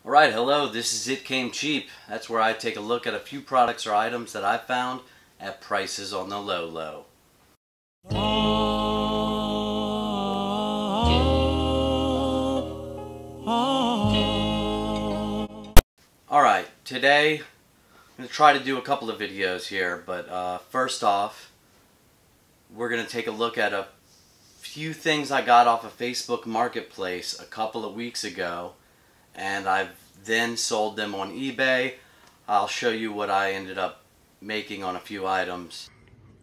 Alright, hello, this is It Came Cheap. That's where I take a look at a few products or items that I found at prices on the low. Alright, today I'm going to try to do a couple of videos here, but first off, we're going to take a look at a few things I got off of Facebook Marketplace a couple of weeks ago, and I've then sold them on eBay. I'll show you what I ended up making on a few items.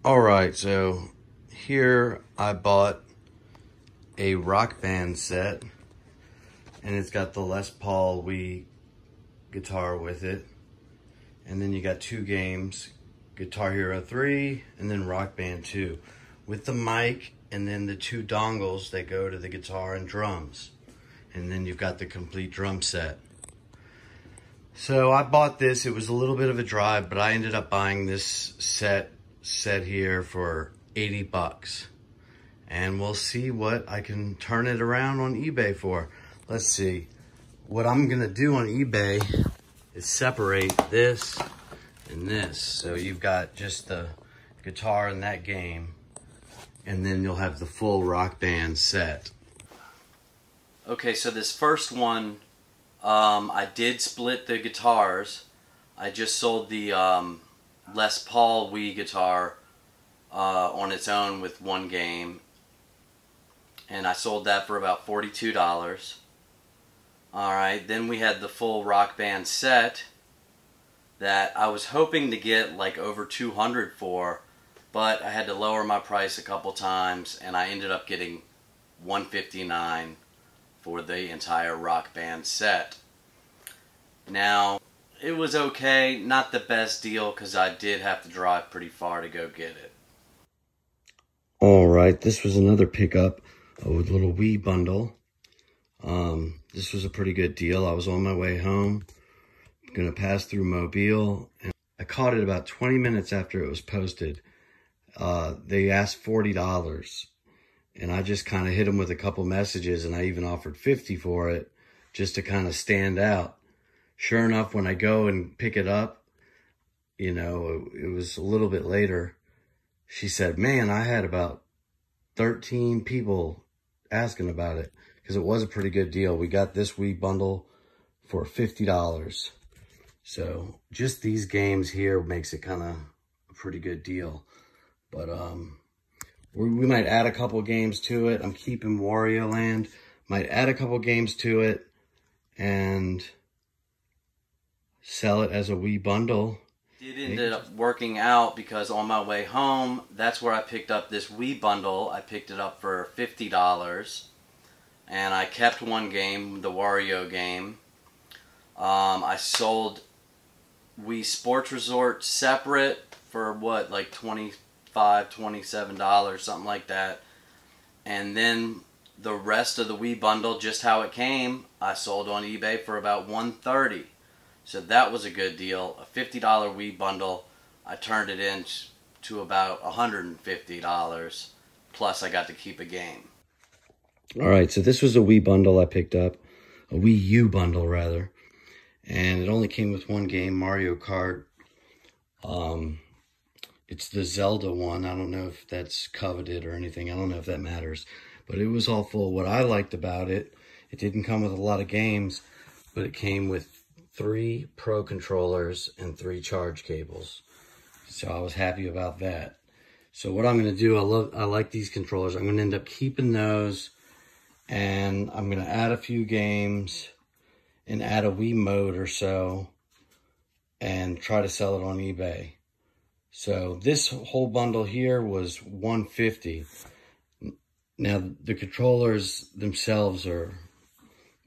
Alright, so here I bought a Rock Band set, and it's got the Les Paul Wii guitar with it. And then you got two games, Guitar Hero 3 and then Rock Band 2, with the mic and then the two dongles that go to the guitar and drums. And then you've got the complete drum set. So I bought this. It was a little bit of a drive, but I ended up buying this set here for 80 bucks. And we'll see what I can turn it around on eBay for. Let's see. What I'm gonna do on eBay is separate this and this. So you've got just the guitar in that game, and then you'll have the full Rock Band set. Okay, so this first one, I did split the guitars. I just sold the Les Paul Wii guitar on its own with one game, and I sold that for about $42. Alright, then we had the full Rock Band set that I was hoping to get like over $200 for, but I had to lower my price a couple times, and I ended up getting $159 for the entire Rock Band set. Now, it was okay, not the best deal because I did have to drive pretty far to go get it. Alright, this was another pickup with a little Wii bundle. This was a pretty good deal. I was on my way home, gonna pass through Mobile, and I caught it about 20 minutes after it was posted. They asked $40, and I just kind of hit them with a couple messages, and I even offered $50 for it just to kind of stand out. Sure enough, when I go and pick it up, you know, it was a little bit later, she said, man, I had about 13 people asking about it, because it was a pretty good deal. We got this Wii bundle for $50. So just these games here makes it kind of a pretty good deal. But we might add a couple games to it. I'm keeping Wario Land. Might add a couple games to it and sell it as a Wii bundle. It ended up working out because on my way home, that's where I picked up this Wii bundle. I picked it up for $50. And I kept one game, the Wario game. I sold Wii Sports Resort separate for what, like $25, $27, something like that. And then the rest of the Wii bundle, just how it came, I sold on eBay for about $130. So that was a good deal. A $50 Wii bundle, I turned it into about $150. Plus I got to keep a game. Alright, so this was a Wii bundle I picked up. A Wii U bundle, rather. And it only came with one game, Mario Kart. It's the Zelda one. I don't know if that's coveted or anything. I don't know if that matters. But it was all full. What I liked about it, it didn't come with a lot of games, but it came with 3 Pro controllers and 3 charge cables. So I was happy about that. So what I'm going to do, I like these controllers. I'm going to end up keeping those. And I'm going to add a few games and add a Wii mode or so and try to sell it on eBay. So this whole bundle here was $150. Now the controllers themselves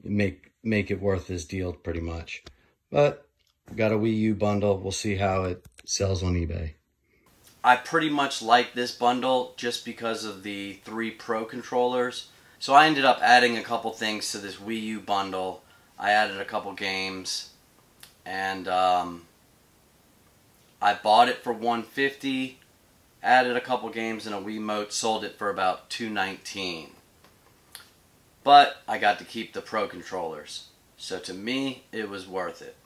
make it worth this deal pretty much. But got a Wii U bundle. We'll see how it sells on eBay. I pretty much like this bundle just because of the 3 Pro controllers. So I ended up adding a couple things to this Wii U bundle. I added a couple games, and I bought it for $150, added a couple games and a Wiimote, sold it for about $219. But I got to keep the Pro controllers. So to me, it was worth it.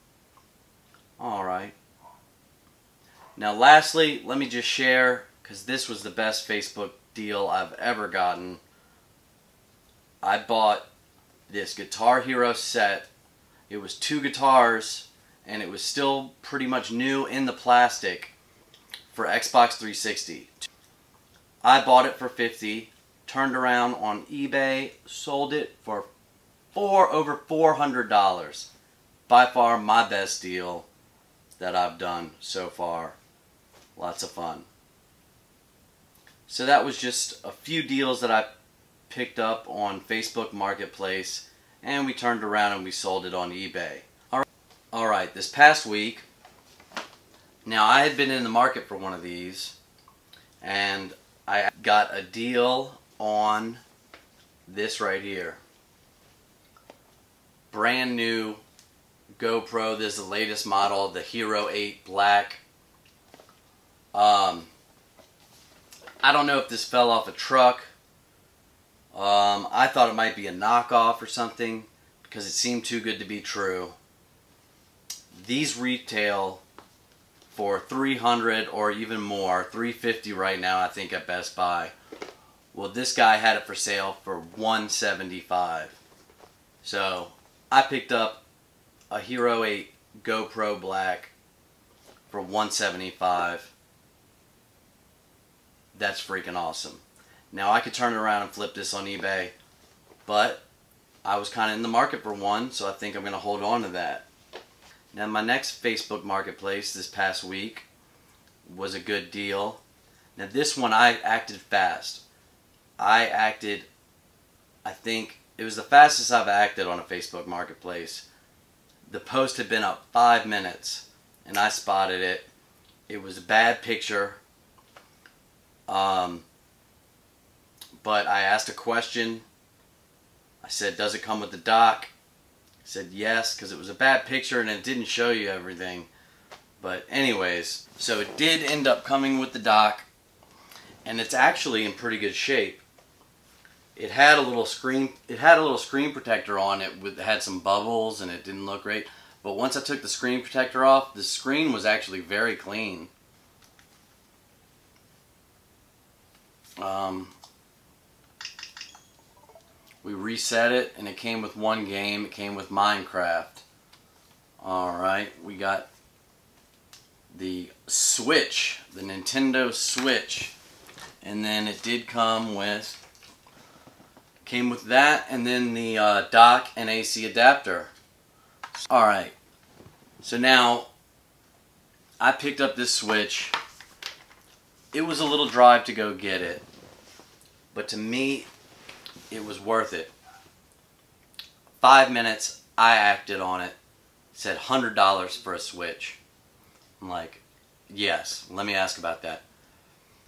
Alright. Now lastly, let me just share, because this was the best Facebook deal I've ever gotten. I bought this Guitar Hero set. It was 2 guitars, and it was still pretty much new in the plastic for Xbox 360. I bought it for $50, turned around on eBay, sold it for over $400. By far my best deal that I've done so far. Lots of fun. So that was just a few deals that I picked up on Facebook Marketplace, and we turned around and we sold it on eBay. Alright, this past week, now I had been in the market for one of these, and I got a deal on this right here. Brand new GoPro. This is the latest model, the Hero 8 Black. I don't know if this fell off a truck. I thought it might be a knockoff or something because it seemed too good to be true. These retail for $300 or even more, $350 right now I think at Best Buy. Well, this guy had it for sale for $175. So I picked up a Hero 8 GoPro Black for $175. That's freaking awesome. Now I could turn it around and flip this on eBay, but I was kind of in the market for one, so I think I'm going to hold on to that. Now my next Facebook Marketplace this past week was a good deal. Now this one I acted fast. I think it was the fastest I've acted on a Facebook Marketplace. The post had been up 5 minutes and I spotted it. It was a bad picture. But I asked a question. I said, does it come with the dock? He said yes, because it was a bad picture and it didn't show you everything. But anyways, so it did end up coming with the dock, and it's actually in pretty good shape. It had a little screen protector on it with had some bubbles and it didn't look great. But once I took the screen protector off, the screen was actually very clean. We reset it and it came with one game. It came with Minecraft. Alright, we got the Switch, the Nintendo Switch. And then it did come with that and then the dock and AC adapter. Alright, so now I picked up this Switch. It was a little drive to go get it, but to me it was worth it. 5 minutes, I acted on it. It said $100 for a Switch. I'm like, yes, let me ask about that.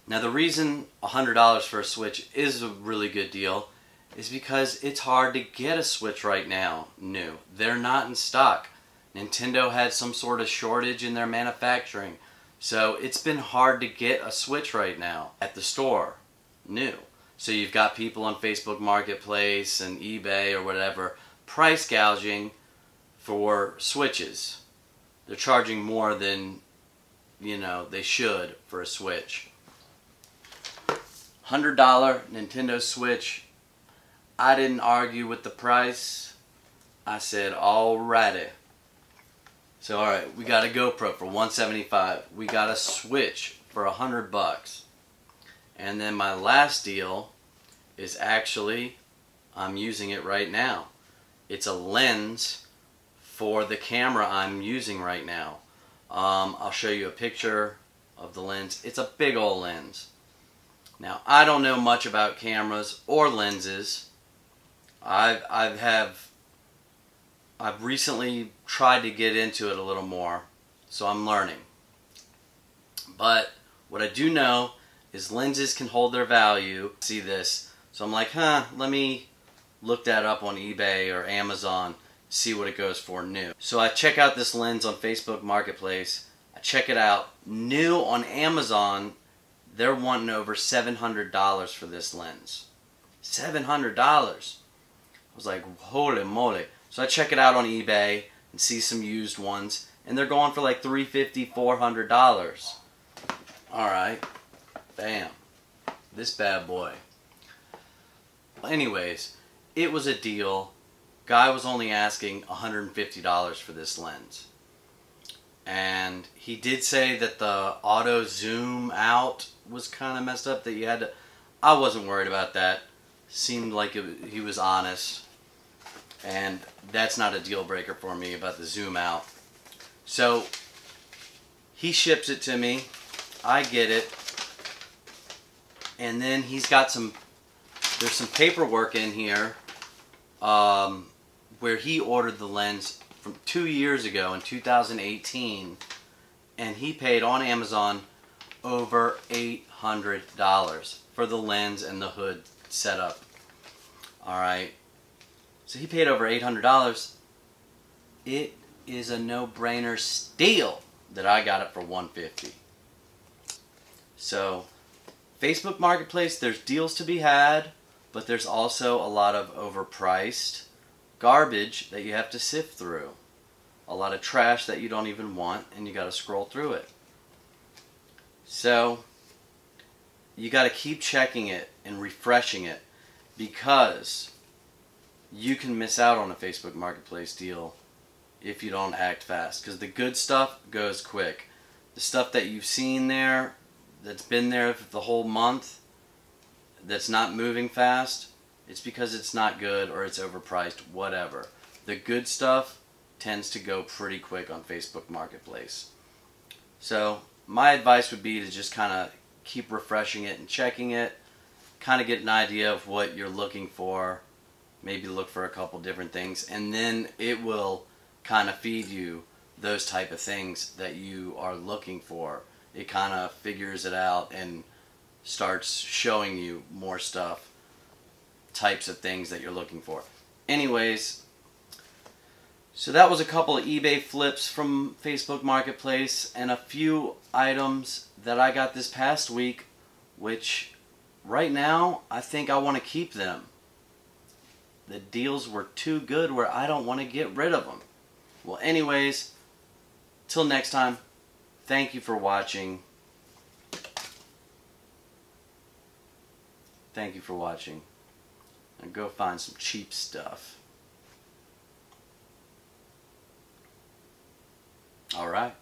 Now the reason $100 for a Switch is a really good deal is because it's hard to get a Switch right now, new. They're not in stock. Nintendo had some sort of shortage in their manufacturing. So it's been hard to get a Switch right now at the store, new. So you've got people on Facebook Marketplace and eBay or whatever price gouging for Switches. They're charging more than, you know, they should for a Switch. $100 Nintendo Switch. I didn't argue with the price. I said, alrighty. So alright, we got a GoPro for $175. We got a Switch for $100. And then my last deal is actually, I'm using it right now. It's a lens for the camera I'm using right now. I'll show you a picture of the lens. It's a big old lens. Now, I don't know much about cameras or lenses. I've recently tried to get into it a little more, so I'm learning. But what I do know is lenses can hold their value. See this? So I'm like, let me look that up on eBay or Amazon, see what it goes for new. So I check out this lens on Facebook Marketplace. I check it out. New on Amazon, they're wanting over $700 for this lens. $700. I was like, holy moly. So I check it out on eBay and see some used ones, and they're going for like $350, $400. Alright, bam, this bad boy. Anyways, it was a deal. Guy was only asking $150 for this lens. And he did say that the auto zoom out was kind of messed up, that you had to... I wasn't worried about that. Seemed like he was honest. And that's not a deal breaker for me about the zoom out. So he ships it to me. I get it. And then he's got there's some paperwork in here where he ordered the lens from 2 years ago in 2018, and he paid on Amazon over $800 for the lens and the hood setup. Alright, so he paid over $800. It is a no-brainer steal that I got it for $150. So Facebook Marketplace, there's deals to be had, but there's also a lot of overpriced garbage that you have to sift through. A lot of trash that you don't even want, and you got to scroll through it. So you got to keep checking it and refreshing it, because you can miss out on a Facebook Marketplace deal if you don't act fast, because the good stuff goes quick. The stuff that you've seen there, that's been there for the whole month, that's not moving fast, it's because it's not good or it's overpriced, whatever. The good stuff tends to go pretty quick on Facebook Marketplace. So my advice would be to just kind of keep refreshing it and checking it, kind of get an idea of what you're looking for, maybe look for a couple different things, and then it will kind of feed you those type of things that you are looking for. It kind of figures it out and starts showing you more stuff, types of things that you're looking for. Anyways, so that was a couple of eBay flips from Facebook Marketplace and a few items that I got this past week, which right now I think I want to keep them. The deals were too good where I don't want to get rid of them. Well, anyways, till next time, thank you for watching. Thank you for watching. And go find some cheap stuff. Alright.